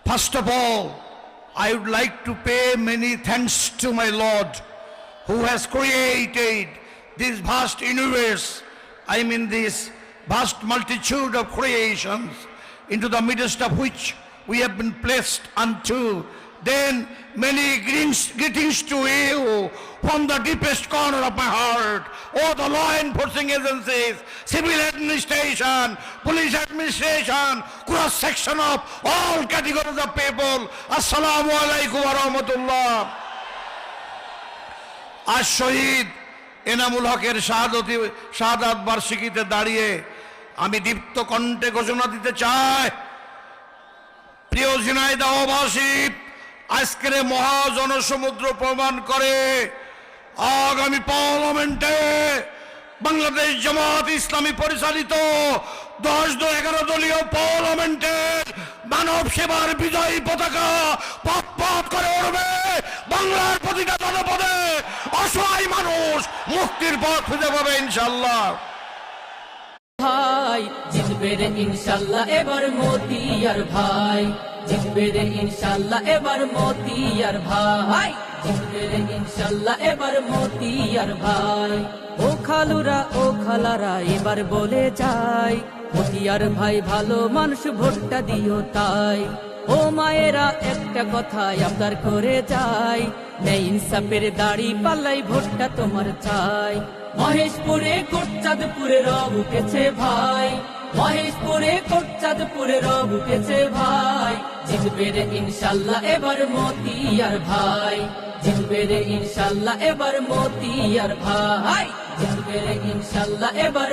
First of all, I would like to pay many thanks to my Lord who has created this vast universe, I mean this vast multitude of creations, into the midst of which we have been placed unto. Then many greetings to you from the deepest corner of my heart. All the law enforcing agencies, civil administration, police administration, cross section of all categories of people. Assalamu alaikum wa rahmatullah. আজ শহীদ এনামুল হকের শাহাদাত বার্ষিকীতে দাঁড়িয়ে আমি দীপ্ত কণ্ঠে ঘোষণা দিতে চাই, প্রিয় ঝিনাইদহবাসী, আজকের মহাজনসমুদ্র প্রমাণ করে আগামী পার্লামেন্টে বাংলাদেশ জামাত ইসলামী পরিচালিত 10-11 দলীয় পার্লামেন্টের মানব সেবার বিজয়ী পতাকা পথ করে উড়বে। বাংলার প্রতিটা জনপদে অসহায় মানুষ মুক্তির পথ খুঁজে পাবে ইনশাআল্লাহ। ভাই জিতবে রে ইনশাআল্লাহ এবার মোদি আর ভাই, জিতবে রে ইনশাআল্লাহ এবার মোদি আর ভাই, জিতবে রে ইনশাআল্লাহ এবার মোদি আর ভাই। ও খালুরা ও খালারা এবার বলে যাই, মোদি আর ভাই ভালো মানুষ, ভোটটা দিও তাই। ও মায়েরা একটা কথা আবদার করে যাই, নেই ইনসাফের দাড়ি পাল্লাই ভোটটা তোমার চাই। মহেশপুরে কোটচাঁদপুরে রব উঠেছে ভাই, মহেশপুরে কোটচাঁদপুরে রব উঠেছে ভাই, জিতবে রে ইনশাআল্লাহ এবার মোদি আর ভাই, জিতবে রে ইনশাআল্লাহ এবার মোদি আর ভাই, জিতবে রে ইনশাআল্লাহ এবার